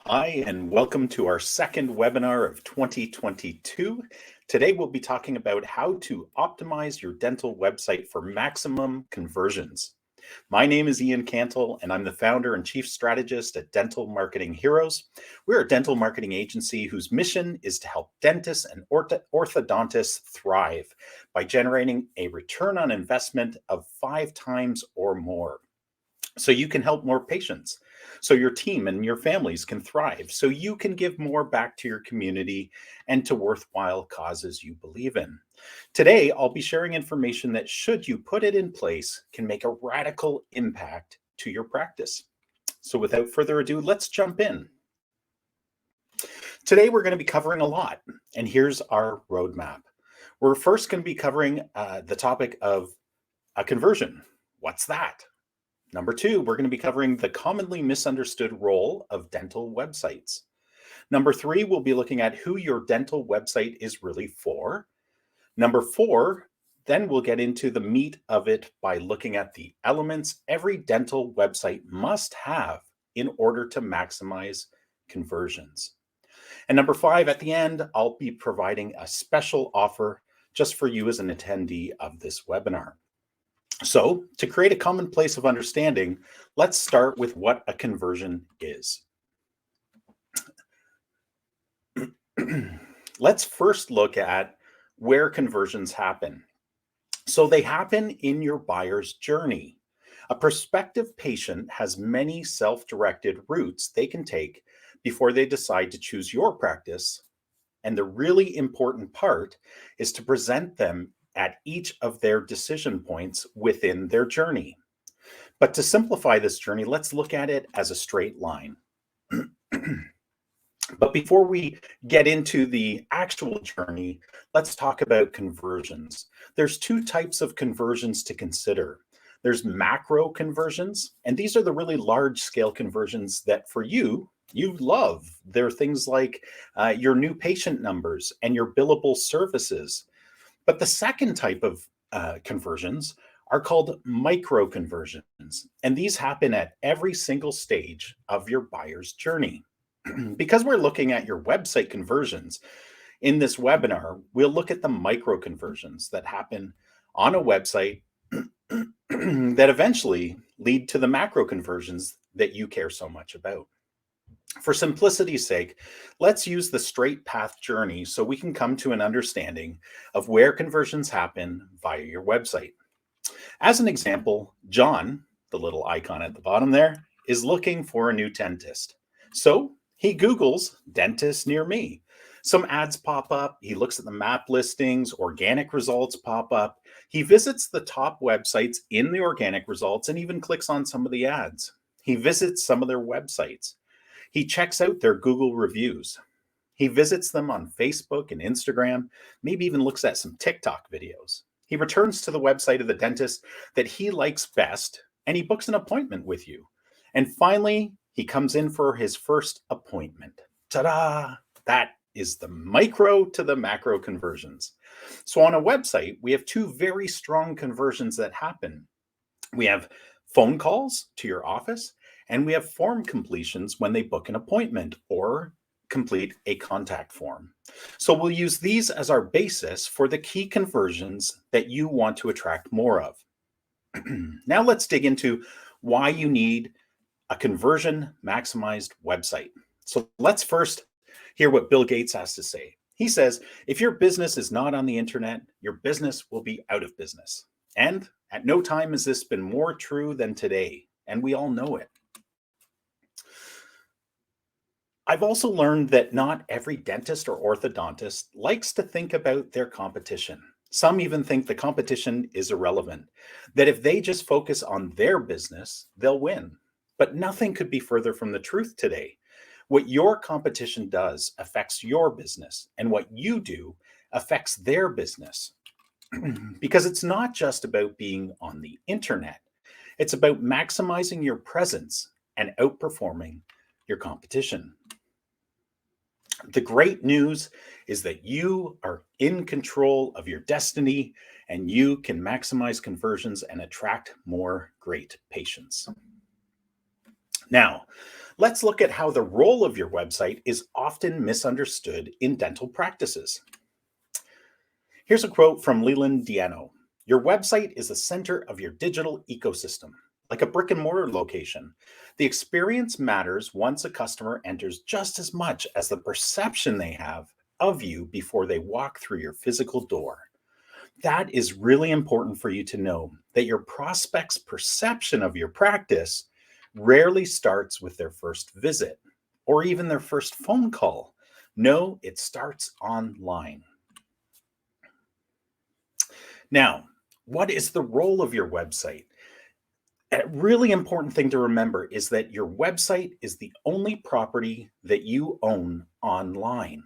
Hi, and welcome to our second webinar of 2022. Today, we'll be talking about how to optimize your dental website for maximum conversions. My name is Ian Cantle, and I'm the founder and chief strategist at Dental Marketing Heroes. We're a dental marketing agency whose mission is to help dentists and orthodontists thrive by generating a return on investment of 5 times or more. So you can help more patients, so your team and your families can thrive, so you can give more back to your community and to worthwhile causes you believe in. Today, I'll be sharing information that, should you put it in place, can make a radical impact to your practice. So without further ado, let's jump in. Today, we're going to be covering a lot, and here's our roadmap. We're first going to be covering the topic of a conversion. What's that? Number 2, we're going to be covering the commonly misunderstood role of dental websites. Number 3, we'll be looking at who your dental website is really for. Number 4, then we'll get into the meat of it by looking at the elements every dental website must have in order to maximize conversions. And number 5, at the end, I'll be providing a special offer just for you as an attendee of this webinar. So, to create a common place of understanding, let's start with what a conversion is. Let's first look at where conversions happen. So, they happen in your buyer's journey. A prospective patient has many self-directed routes they can take before they decide to choose your practice. And the really important part is to present them at each of their decision points within their journey. But to simplify this journey, let's look at it as a straight line. But before we get into the actual journey, let's talk about conversions. There's 2 types of conversions to consider. There's macro conversions, and these are the really large scale conversions that for you love. They're things like your new patient numbers and your billable services. But the second type of conversions are called micro conversions, and these happen at every single stage of your buyer's journey. Because we're looking at your website conversions in this webinar, we'll look at the micro conversions that happen on a website that eventually lead to the macro conversions that you care so much about. For simplicity's sake, let's use the straight path journey so we can come to an understanding of where conversions happen via your website. As an example, John, the little icon at the bottom there, is looking for a new dentist. So he Googles dentist near me. Some ads pop up. He looks at the map listings, organic results pop up. He visits the top websites in the organic results and even clicks on some of the ads. He visits some of their websites. He checks out their Google reviews. He visits them on Facebook and Instagram, maybe even looks at some TikTok videos. He returns to the website of the dentist that he likes best, and he books an appointment with you. And finally, he comes in for his first appointment. Ta-da! That is the micro to the macro conversions. So on a website, we have 2 very strong conversions that happen. We have phone calls to your office, and we have form completions when they book an appointment or complete a contact form. So we'll use these as our basis for the key conversions that you want to attract more of. Now let's dig into why you need a conversion maximized website. So let's first hear what Bill Gates has to say. He says, if your business is not on the internet, your business will be out of business. And at no time has this been more true than today, and we all know it. I've also learned that not every dentist or orthodontist likes to think about their competition. Some even think the competition is irrelevant, that if they just focus on their business, they'll win. But nothing could be further from the truth today. What your competition does affects your business, and what you do affects their business. Because it's not just about being on the internet, it's about maximizing your presence and outperforming your competition. The great news is that you are in control of your destiny, and you can maximize conversions and attract more great patients. Now, let's look at how the role of your website is often misunderstood in dental practices. Here's a quote from Leland Diano. Your website is the center of your digital ecosystem, like a brick and mortar location. The experience matters once a customer enters just as much as the perception they have of you before they walk through your physical door. That is really important for you to know that your prospect's perception of your practice rarely starts with their first visit or even their first phone call. No, it starts online. Now, what is the role of your website? A really important thing to remember is that your website is the only property that you own online.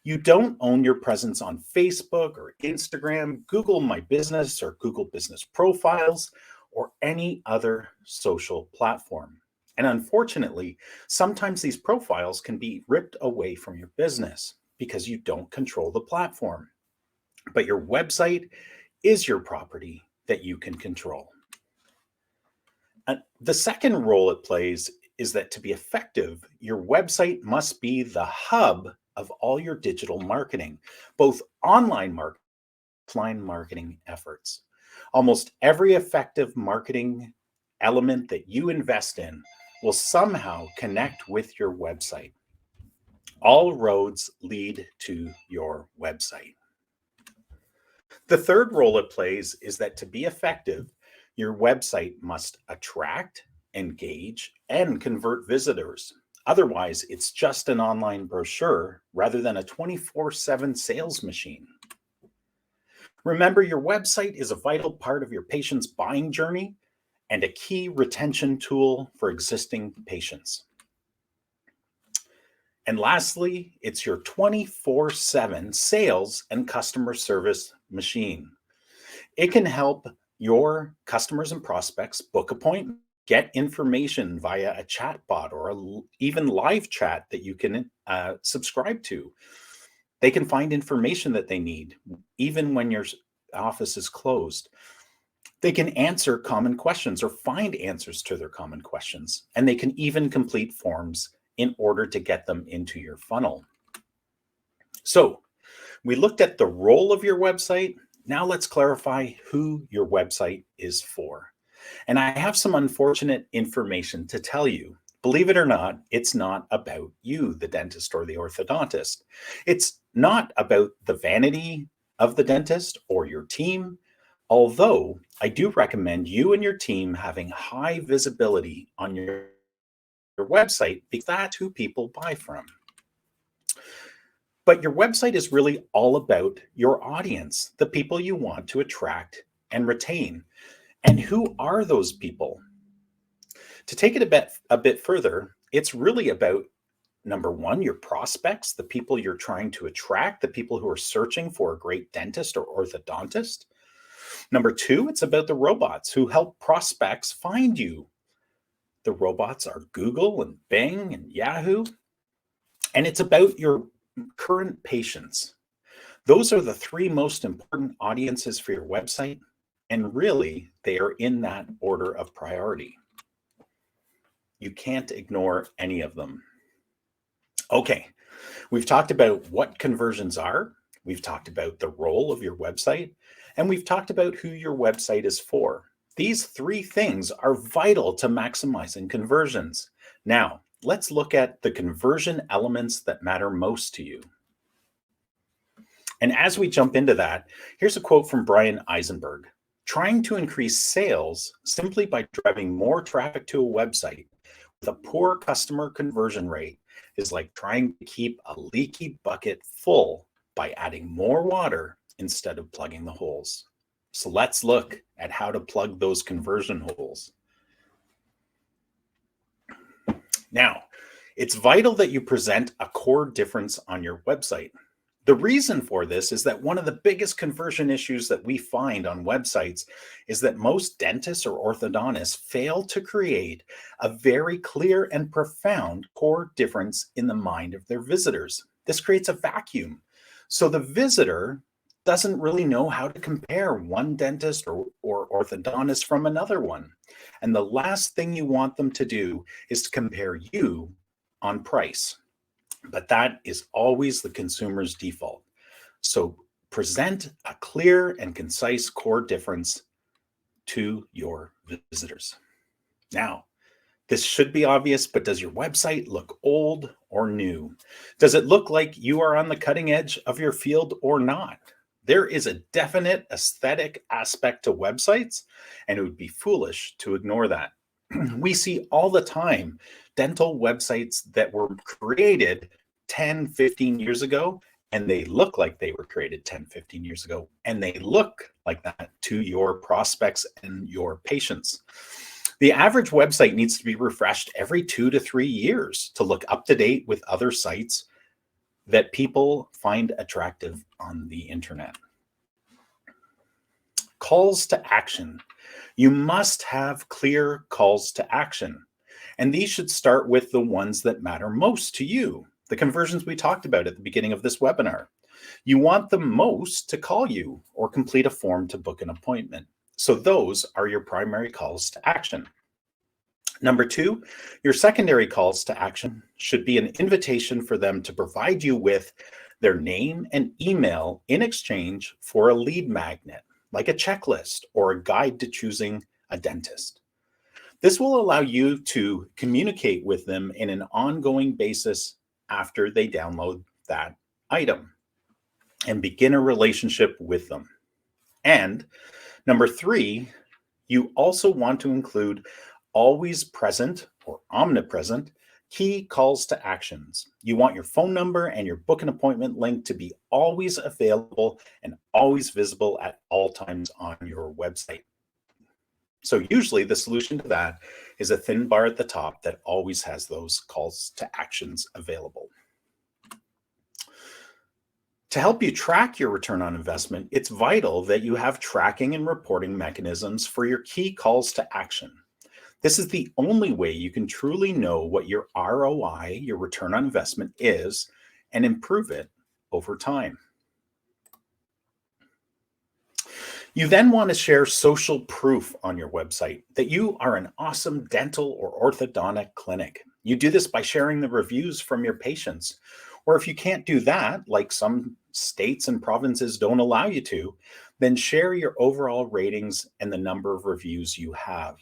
You don't own your presence on Facebook or Instagram, Google My Business or Google Business Profiles, or any other social platform. And unfortunately, sometimes these profiles can be ripped away from your business because you don't control the platform. But your website is your property that you can control. The second role it plays is that to be effective, your website must be the hub of all your digital marketing, both online marketing and offline marketing efforts. Almost every effective marketing element that you invest in will somehow connect with your website. All roads lead to your website. The third role it plays is that to be effective, your website must attract, engage, and convert visitors. Otherwise, it's just an online brochure rather than a 24/7 sales machine. Remember, your website is a vital part of your patient's buying journey and a key retention tool for existing patients. And lastly, it's your 24/7 sales and customer service machine. It can help your customers and prospects book appointments, get information via a chat bot or even live chat that you can subscribe to. They can find information that they need, even when your office is closed. They can answer common questions or find answers to their common questions, and they can even complete forms in order to get them into your funnel. So, we looked at the role of your website. Now let's clarify who your website is for. And I have some unfortunate information to tell you. Believe it or not, it's not about you, the dentist or the orthodontist. It's not about the vanity of the dentist or your team, although I do recommend you and your team having high visibility on your website because that's who people buy from. But your website is really all about your audience, the people you want to attract and retain. And who are those people? To take it a bit further, it's really about number one, your prospects, the people you're trying to attract, the people who are searching for a great dentist or orthodontist. Number two, it's about the robots who help prospects find you. The robots are Google and Bing and Yahoo. And it's about your current patients. Those are the three most important audiences for your website. And really, they are in that order of priority. You can't ignore any of them. Okay, we've talked about what conversions are. We've talked about the role of your website. And we've talked about who your website is for. These three things are vital to maximizing conversions. Now, let's look at the conversion elements that matter most to you. And as we jump into that, here's a quote from Brian Eisenberg. Trying to increase sales simply by driving more traffic to a website with a poor customer conversion rate is like trying to keep a leaky bucket full by adding more water instead of plugging the holes. So let's look at how to plug those conversion holes. Now, it's vital that you present a core difference on your website. The reason for this is that one of the biggest conversion issues that we find on websites is that most dentists or orthodontists fail to create a very clear and profound core difference in the mind of their visitors. This creates a vacuum. So the visitor doesn't really know how to compare one dentist or orthodontist from another one. And the last thing you want them to do is to compare you on price. But that is always the consumer's default. So present a clear and concise core difference to your visitors. Now, this should be obvious, but does your website look old or new? Does it look like you are on the cutting edge of your field or not? There is a definite aesthetic aspect to websites, and it would be foolish to ignore that. We see all the time dental websites that were created 10, 15 years ago, and they look like they were created 10, 15 years ago, and they look like that to your prospects and your patients. The average website needs to be refreshed every 2 to 3 years to look up to date with other sites that people find attractive on the internet. Calls to action. You must have clear calls to action, and these should start with the ones that matter most to you, the conversions we talked about at the beginning of this webinar. You want them most to call you or complete a form to book an appointment. So those are your primary calls to action. Number 2, your secondary calls to action should be an invitation for them to provide you with their name and email in exchange for a lead magnet, like a checklist or a guide to choosing a dentist. This will allow you to communicate with them in an ongoing basis after they download that item and begin a relationship with them. And number 3, you also want to include always present or omnipresent key calls to actions. You want your phone number and your book an appointment link to be always available and always visible at all times on your website. So usually the solution to that is a thin bar at the top that always has those calls to actions available. To help you track your return on investment, it's vital that you have tracking and reporting mechanisms for your key calls to action. This is the only way you can truly know what your ROI, your return on investment, is and improve it over time. You then want to share social proof on your website that you are an awesome dental or orthodontic clinic. You do this by sharing the reviews from your patients. Or if you can't do that, like some states and provinces don't allow you to, then share your overall ratings and the number of reviews you have.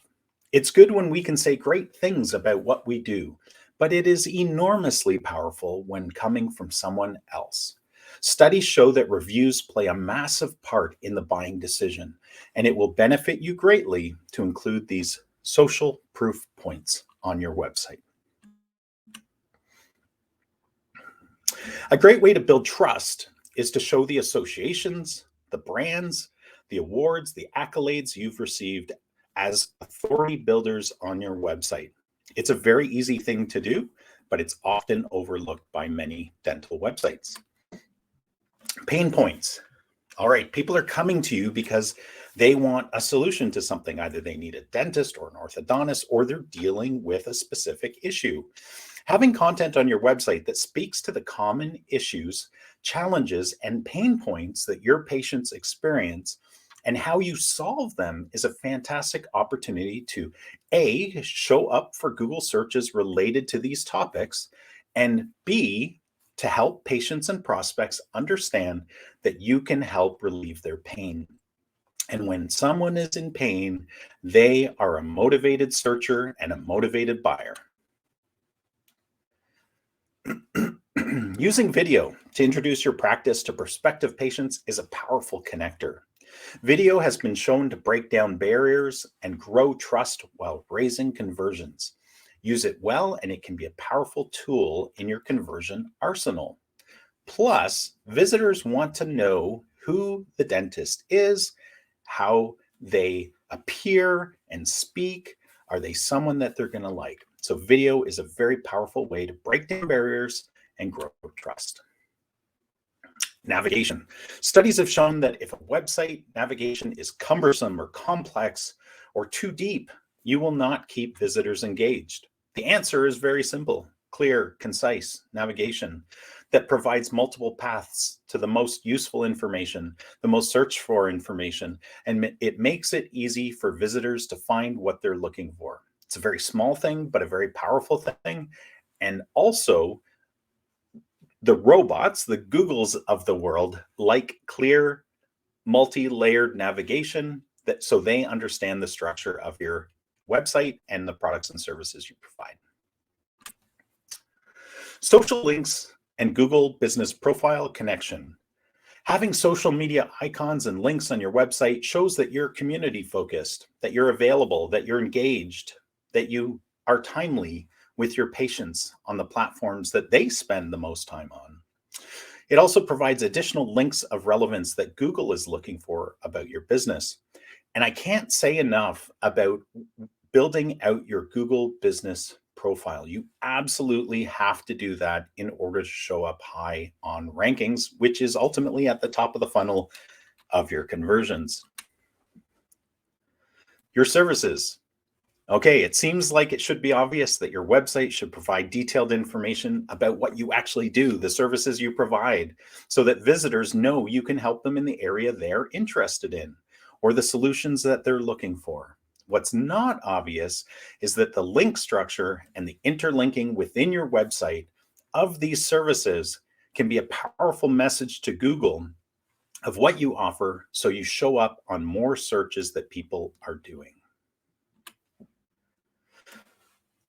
It's good when we can say great things about what we do, but it is enormously powerful when coming from someone else. Studies show that reviews play a massive part in the buying decision, and it will benefit you greatly to include these social proof points on your website. A great way to build trust is to show the associations, the brands, the awards, the accolades you've received as authority builders on your website. It's a very easy thing to do, but it's often overlooked by many dental websites. Pain points. All right, people are coming to you because they want a solution to something. Either they need a dentist or an orthodontist, or they're dealing with a specific issue. Having content on your website that speaks to the common issues, challenges, and pain points that your patients experience and how you solve them is a fantastic opportunity to A, show up for Google searches related to these topics, and B, to help patients and prospects understand that you can help relieve their pain. And when someone is in pain, they are a motivated searcher and a motivated buyer. Using video to introduce your practice to prospective patients is a powerful connector. Video has been shown to break down barriers and grow trust while raising conversions. Use it well, and it can be a powerful tool in your conversion arsenal. Plus, visitors want to know who the dentist is, how they appear and speak. Are they someone that they're going to like? So video is a very powerful way to break down barriers and grow trust. Navigation. Studies have shown that if a website navigation is cumbersome or complex or too deep, you will not keep visitors engaged. The answer is very simple: clear, concise navigation. that provides multiple paths to the most useful information, the most searched for information, and it makes it easy for visitors to find what they're looking for. It's a very small thing, but a very powerful thing. And also, the robots, the Googles of the world, like clear, multi-layered navigation so they understand the structure of your website and the products and services you provide. Social links and Google Business Profile connection. Having social media icons and links on your website shows that you're community focused, that you're available, that you're engaged, that you are timely with your patients on the platforms that they spend the most time on. It also provides additional links of relevance that Google is looking for about your business. And I can't say enough about building out your Google Business Profile. You absolutely have to do that in order to show up high on rankings, which is ultimately at the top of the funnel of your conversions. Your services. Okay, it seems like it should be obvious that your website should provide detailed information about what you actually do, the services you provide, so that visitors know you can help them in the area they're interested in or the solutions that they're looking for. What's not obvious is that the link structure and the interlinking within your website of these services can be a powerful message to Google of what you offer, so you show up on more searches that people are doing.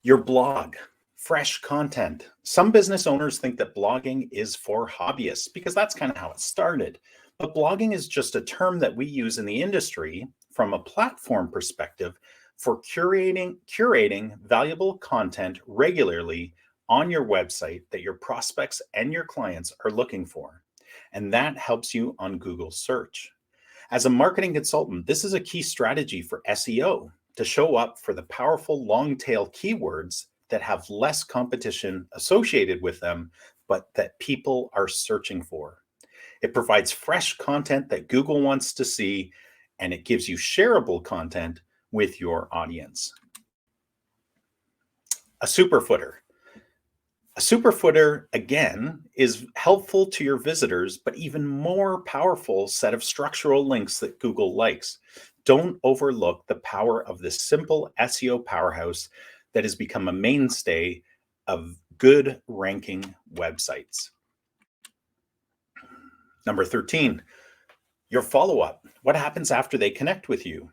Your blog, fresh content. Some business owners think that blogging is for hobbyists because that's kind of how it started. But blogging is just a term that we use in the industry from a platform perspective for curating valuable content regularly on your website that your prospects and your clients are looking for. And that helps you on Google search. As a marketing consultant, this is a key strategy for SEO, to show up for the powerful long tail keywords that have less competition associated with them, but that people are searching for. It provides fresh content that Google wants to see, and it gives you shareable content with your audience. A super footer. A super footer, again, is helpful to your visitors, but even more powerful set of structural links that Google likes. Don't overlook the power of this simple SEO powerhouse that has become a mainstay of good ranking websites. Number 13, your follow-up. What happens after they connect with you?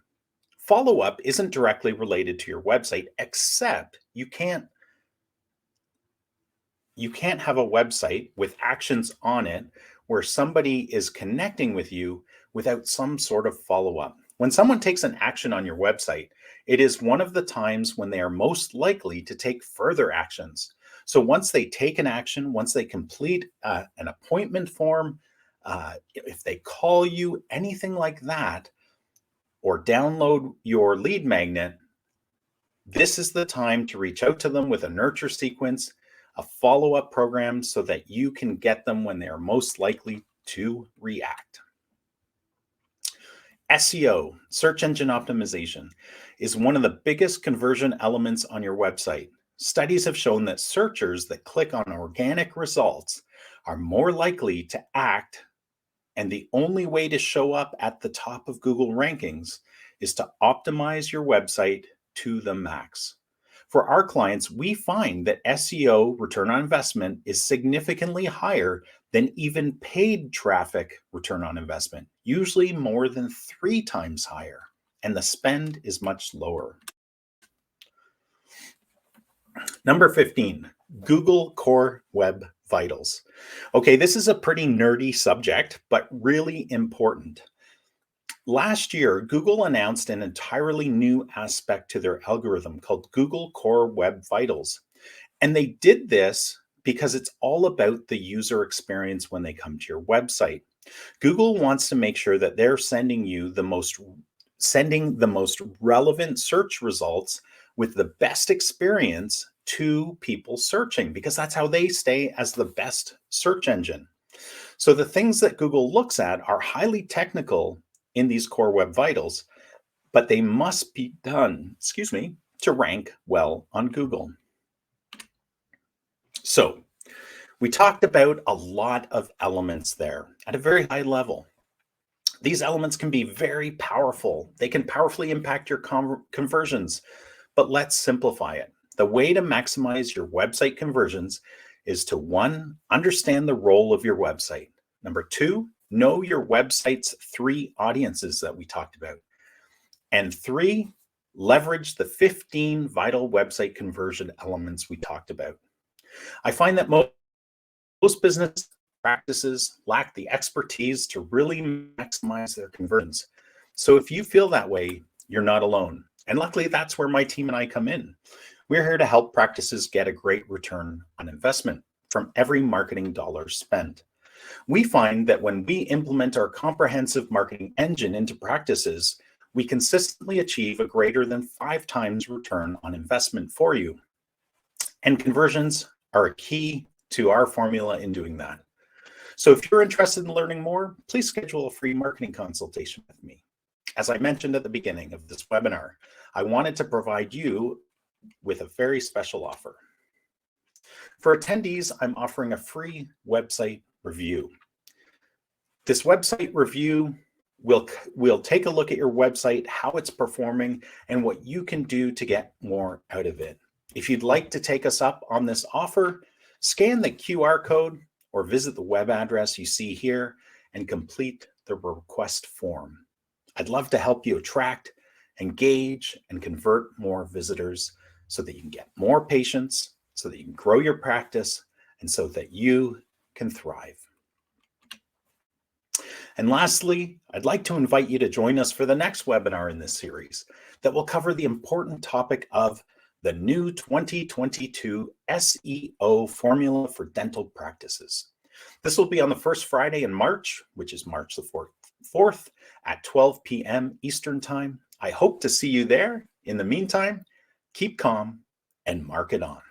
Follow-up isn't directly related to your website, except you can't have a website with actions on it where somebody is connecting with you without some sort of follow-up. When someone takes an action on your website, it is one of the times when they are most likely to take further actions. So once they take an action, once they complete an appointment form, if they call you, anything like that, or download your lead magnet, this is the time to reach out to them with a nurture sequence, a follow-up program, so that you can get them when they are most likely to react. SEO, search engine optimization, is one of the biggest conversion elements on your website. Studies have shown that searchers that click on organic results are more likely to act, and the only way to show up at the top of Google rankings is to optimize your website to the max. For our clients, we find that SEO return on investment is significantly higher than even paid traffic return on investment, usually more than 3 times higher, and the spend is much lower. Number 15, Google Core Web Vitals. Okay, this is a pretty nerdy subject, but really important. Last year, Google announced an entirely new aspect to their algorithm called Google Core Web Vitals. And they did this because it's all about the user experience when they come to your website. Google wants to make sure that they're sending the most relevant search results with the best experience to people searching, because that's how they stay as the best search engine. So the things that Google looks at are highly technical in these Core Web Vitals, but they must be done, to rank well on Google. So We talked about a lot of elements there at a very high level. These elements can be very powerful. They can powerfully impact your conversions, but let's simplify it. The way to maximize your website conversions is to 1, understand the role of your website. Number 2, know your website's 3 audiences that we talked about. And 3, leverage the 15 vital website conversion elements we talked about. I find that most business practices lack the expertise to really maximize their conversions. So if you feel that way, you're not alone. And luckily, that's where my team and I come in. We're here to help practices get a great return on investment from every marketing dollar spent. We find that when we implement our comprehensive marketing engine into practices, we consistently achieve a greater than 5 times return on investment for you. And conversions are a key to our formula in doing that. So if you're interested in learning more, please schedule a free marketing consultation with me. As I mentioned at the beginning of this webinar, I wanted to provide you with a very special offer. For attendees, I'm offering a free website review. This website review will take a look at your website, how it's performing, and what you can do to get more out of it. If you'd like to take us up on this offer, scan the QR code or visit the web address you see here and complete the request form. I'd love to help you attract, engage, and convert more visitors so that you can get more patients, so that you can grow your practice, and so that you can thrive. And lastly, I'd like to invite you to join us for the next webinar in this series that will cover the important topic of the new 2022 SEO formula for dental practices. This will be on the first Friday in March, which is March the 4th at 12 p.m. Eastern Time. I hope to see you there. In the meantime, keep calm and mark it on.